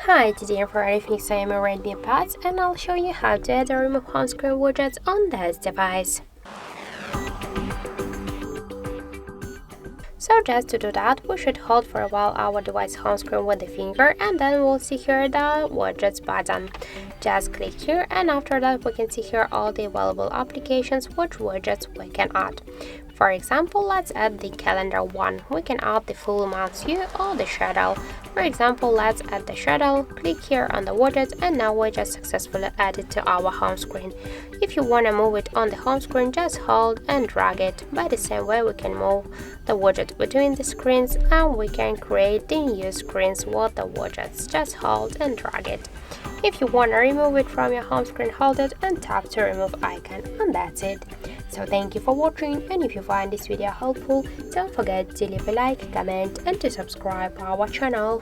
Hi, today I'm for XIAOMI Redmi Pad and I'll show you how to add or remove home screen widgets on this device. So just to do that, we should hold for a while our device home screen with the finger and then we'll see here the widgets button. Just click here and after that we can see here all the available applications which widgets we can add. For example, let's add the calendar one. We can add the full month view or the schedule. For example, let's add the schedule, click here on the widget and now we just successfully added to our home screen. If you want to move it on the home screen, just hold and drag it. By the same way we can move the widget between the screens and we can create the new screens with the widgets. Just hold and drag it. If you want to remove it from your home screen, hold it and tap to remove icon, and that's it. So thank you for watching, and if you find this video helpful, don't forget to leave a like, comment and to subscribe our channel.